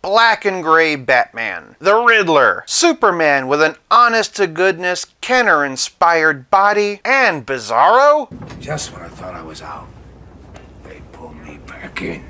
black and gray Batman, the Riddler, Superman with an honest-to-goodness Kenner-inspired body, and Bizarro? Just when I thought I was out, they pulled me back in.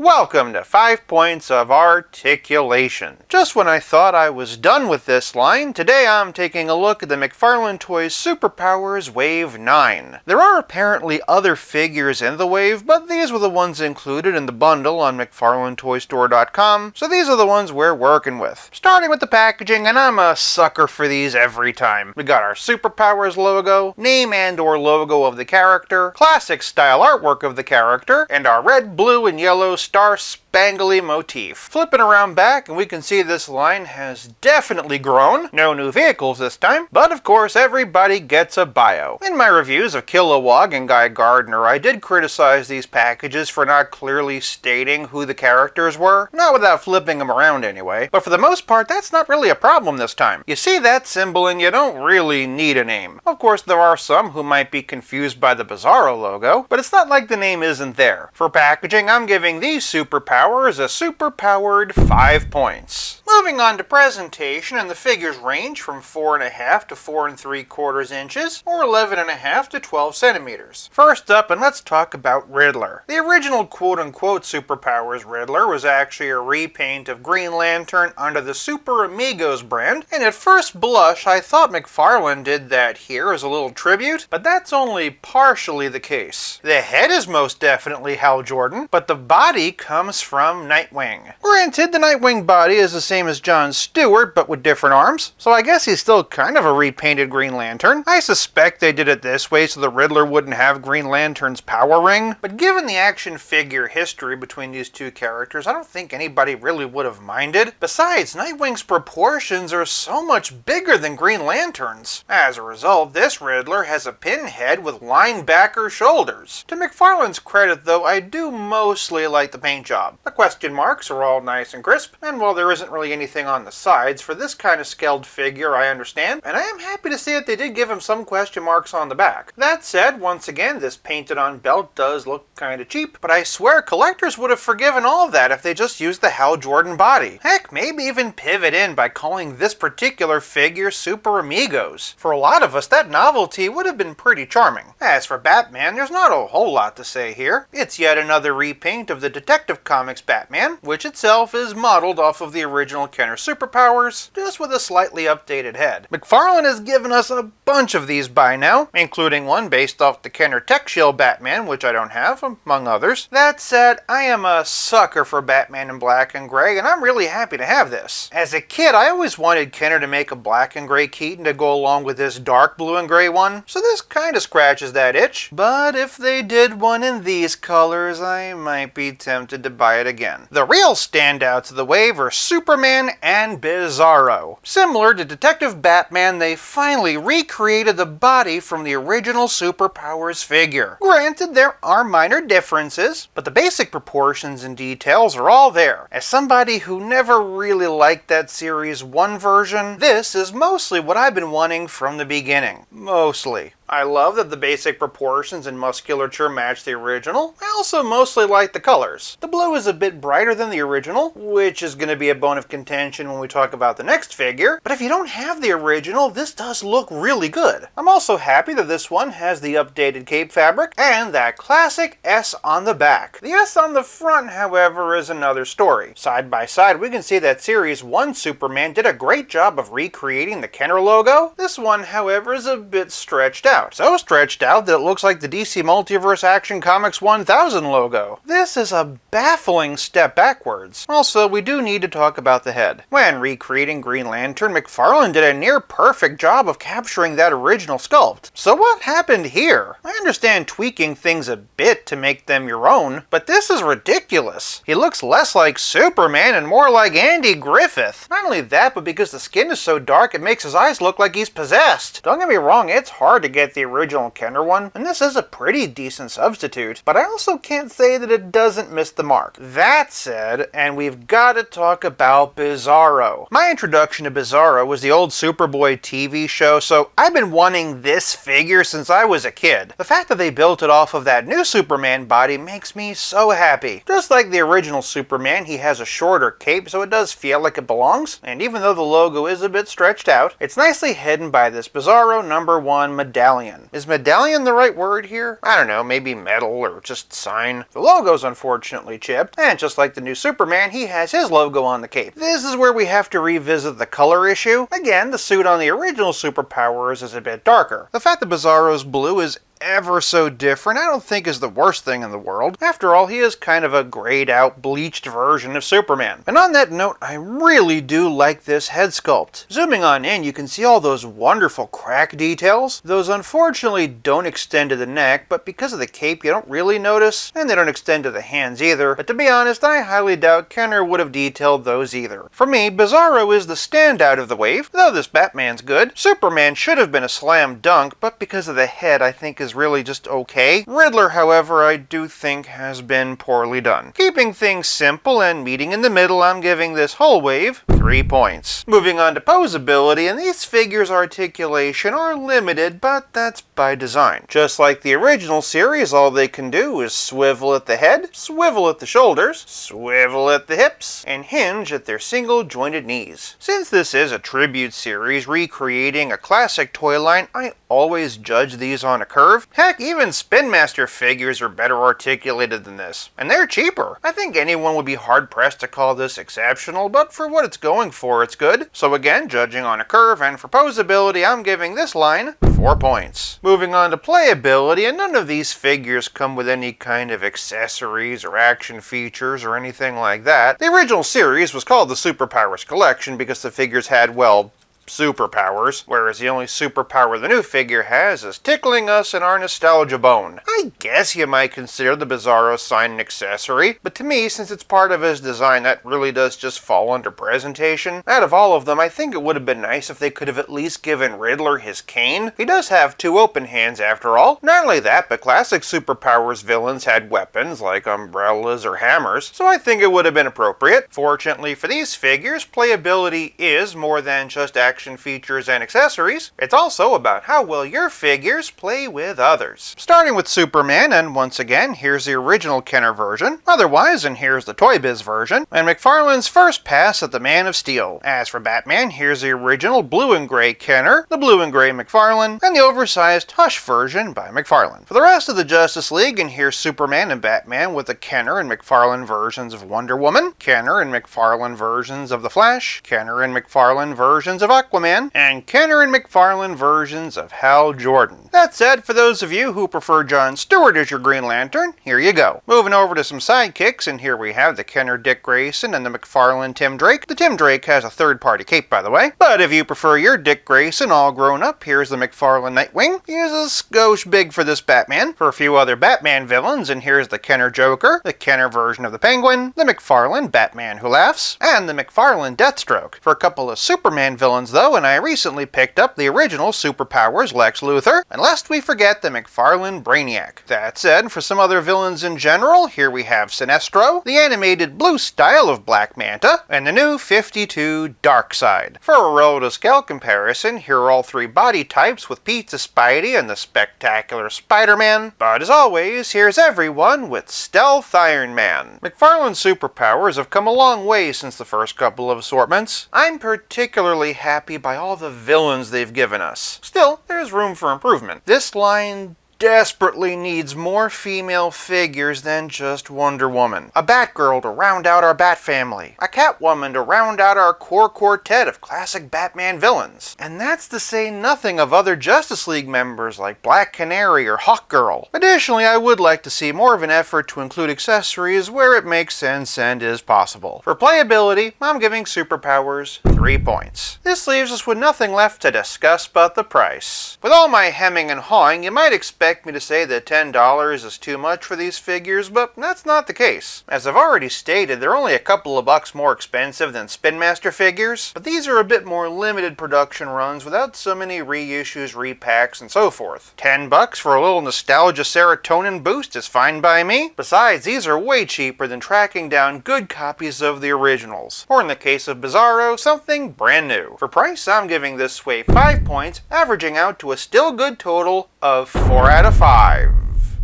Welcome to 5 Points of Articulation. Just when I thought I was done with this line, today I'm taking a look at the McFarlane Toys Superpowers Wave 9. There are apparently other figures in the wave, but these were the ones included in the bundle on McFarlaneToyStore.com, so these are the ones we're working with. Starting with the packaging, and I'm a sucker for these every time. We got our Superpowers logo, name and/or logo of the character, classic style artwork of the character, and our red, blue, and yellow star-spangly motif. Flipping around back and we can see this line has definitely grown. No new vehicles this time, but of course everybody gets a bio. In my reviews of Kilowog and Guy Gardner, I did criticize these packages for not clearly stating who the characters were. Not without flipping them around anyway, but for the most part that's not really a problem this time. You see that symbol and you don't really need a name. Of course there are some who might be confused by the Bizarro logo, but it's not like the name isn't there. For packaging, I'm giving these superpowers a super-powered 5 points. Moving on to presentation, and the figures range from 4.5 to 4 3/4 inches, or 11.5 to 12 centimeters. First up, and let's talk about Riddler. The original quote-unquote Superpowers Riddler was actually a repaint of Green Lantern under the Super Amigos brand, and at first blush I thought McFarlane did that here as a little tribute, but that's only partially the case. The head is most definitely Hal Jordan, but the body comes from Nightwing. Granted, the Nightwing body is the same as John Stewart, but with different arms, so I guess he's still kind of a repainted Green Lantern. I suspect they did it this way so the Riddler wouldn't have Green Lantern's power ring, but given the action figure history between these two characters, I don't think anybody really would have minded. Besides, Nightwing's proportions are so much bigger than Green Lantern's. As a result, this Riddler has a pinhead with linebacker shoulders. To McFarlane's credit though, I do mostly like the paint job. The question marks are all nice and crisp, and while there isn't really anything on the sides, for this kind of scaled figure I understand, and I am happy to see that they did give him some question marks on the back. That said, once again, this painted on belt does look kinda cheap, but I swear collectors would have forgiven all of that if they just used the Hal Jordan body. Heck, maybe even pivot in by calling this particular figure Super Amigos. For a lot of us, that novelty would have been pretty charming. As for Batman, there's not a whole lot to say here. It's yet another repaint of the Detective Comics Batman, which itself is modeled off of the original Kenner Superpowers, just with a slightly updated head. McFarlane has given us a bunch of these by now, including one based off the Kenner Tech Shield Batman, which I don't have, among others. That said, I am a sucker for Batman in black and gray, and I'm really happy to have this. As a kid, I always wanted Kenner to make a black and gray Keaton to go along with this dark blue and gray one, so this kinda scratches that itch. But if they did one in these colors, I might be tempted to buy it again. The real standouts of the wave are Superman and Bizarro. Similar to Detective Batman, they finally recreated the body from the original Superpowers figure. Granted, there are minor differences, but the basic proportions and details are all there. As somebody who never really liked that Series 1 version, this is mostly what I've been wanting from the beginning. Mostly. I love that the basic proportions and musculature match the original. I also mostly like the colors. The blue is a bit brighter than the original, which is going to be a bone of contention when we talk about the next figure, but if you don't have the original, this does look really good. I'm also happy that this one has the updated cape fabric and that classic S on the back. The S on the front, however, is another story. Side by side, we can see that Series 1 Superman did a great job of recreating the Kenner logo. This one, however, is a bit stretched out. So stretched out that it looks like the DC Multiverse Action Comics 1000 logo. This is a baffling step backwards. Also, we do need to talk about the head. When recreating Green Lantern, McFarlane did a near perfect job of capturing that original sculpt. So what happened here? I understand tweaking things a bit to make them your own, but this is ridiculous. He looks less like Superman and more like Andy Griffith. Not only that, but because the skin is so dark, it makes his eyes look like he's possessed. Don't get me wrong, it's hard to get get the original Kenner one, and this is a pretty decent substitute, but I also can't say that it doesn't miss the mark. That said, and we've got to talk about Bizarro. My introduction to Bizarro was the old Superboy TV show, so I've been wanting this figure since I was a kid. The fact that they built it off of that new Superman body makes me so happy. Just like the original Superman, he has a shorter cape, so it does feel like it belongs, and even though the logo is a bit stretched out, it's nicely hidden by this Bizarro #1 medallion. Is medallion the right word here? I don't know, maybe metal or just sign. The logo's unfortunately chipped, and just like the new Superman, he has his logo on the cape. This is where we have to revisit the color issue. Again, the suit on the original Superpowers is a bit darker. The fact that Bizarro's blue is ever so different I don't think is the worst thing in the world. After all, he is kind of a grayed out, bleached version of Superman. And on that note, I really do like this head sculpt. Zooming on in, you can see all those wonderful crack details. Those unfortunately don't extend to the neck, but because of the cape you don't really notice, and they don't extend to the hands either. But to be honest, I highly doubt Kenner would have detailed those either. For me, Bizarro is the standout of the wave, though this Batman's good. Superman should have been a slam dunk, but because of the head I think is really just okay. Riddler, however, I do think has been poorly done. Keeping things simple and meeting in the middle, I'm giving this whole wave 3 points. Moving on to Poseability, and these figures' articulation are limited, but that's by design. Just like the original series, all they can do is swivel at the head, swivel at the shoulders, swivel at the hips, and hinge at their single-jointed knees. Since this is a tribute series recreating a classic toy line, I always judge these on a curve. Heck, even Spin Master figures are better articulated than this. And they're cheaper. I think anyone would be hard-pressed to call this exceptional, but for what it's going for, it's good. So again, judging on a curve, and for Poseability, I'm giving this line 4 points. Moving on to Playability, and none of these figures come with any kind of accessories or action features or anything like that. The original series was called the Superpowers Collection because the figures had, well, superpowers, whereas the only superpower the new figure has is tickling us in our nostalgia bone. I guess you might consider the Bizarro sign an accessory, but to me, since it's part of his design, that really does just fall under presentation. Out of all of them, I think it would have been nice if they could have at least given Riddler his cane. He does have 2 open hands after all. Not only that, but classic Superpowers villains had weapons like umbrellas or hammers, so I think it would have been appropriate. Fortunately for these figures, Playability is more than just action features and accessories. It's also about how well your figures play with others. Starting with Superman, and once again, here's the original Kenner version. Otherwise, and here's the Toy Biz version, and McFarlane's first pass at the Man of Steel. As for Batman, here's the original blue and gray Kenner, the blue and gray McFarlane, and the oversized Hush version by McFarlane. For the rest of the Justice League, and here's Superman and Batman with the Kenner and McFarlane versions of Wonder Woman, Kenner and McFarlane versions of The Flash, Kenner and McFarlane versions of Aquaman, and Kenner and McFarlane versions of Hal Jordan. That said, for those of you who prefer John Stewart as your Green Lantern, here you go. Moving over to some sidekicks, and here we have the Kenner Dick Grayson and the McFarlane Tim Drake. The Tim Drake has a third-party cape, by the way. But if you prefer your Dick Grayson all grown up, here's the McFarlane Nightwing. He is a skosh big for this Batman. For a few other Batman villains, and here's the Kenner Joker, the Kenner version of the Penguin, the McFarlane Batman Who Laughs, and the McFarlane Deathstroke. For a couple of Superman villains, though, and I recently picked up the original Superpowers Lex Luthor, and lest we forget the McFarlane Brainiac. That said, for some other villains in general, here we have Sinestro, the animated blue style of Black Manta, and the new 52 Darkseid. For a roll-to-scale comparison, here are all 3 body types with Pizza Spidey and the Spectacular Spider-Man, but as always, here's everyone with Stealth Iron Man. McFarlane Superpowers have come a long way since the first couple of assortments. I'm particularly happy by all the villains they've given us. Still, there's room for improvement. This line desperately needs more female figures than just Wonder Woman. A Batgirl to round out our Bat family. A Catwoman to round out our core quartet of classic Batman villains. And that's to say nothing of other Justice League members like Black Canary or Hawkgirl. Additionally, I would like to see more of an effort to include accessories where it makes sense and is possible. For Playability, I'm giving Superpowers 3 points. This leaves us with nothing left to discuss but the price. With all my hemming and hawing, you might expect expect me to say that $10 is too much for these figures, but that's not the case. As I've already stated, they're only a couple of bucks more expensive than Spin Master figures, but these are a bit more limited production runs without so many reissues, repacks, and so forth. $10 for a little nostalgia serotonin boost is fine by me. Besides, these are way cheaper than tracking down good copies of the originals, or in the case of Bizarro, something brand new. For price, I'm giving this wave 5 points, averaging out to a still good total of 4 out of 5.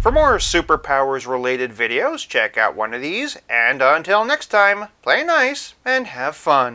For more superpowers related videos, check out one of these, and until next time, play nice and have fun.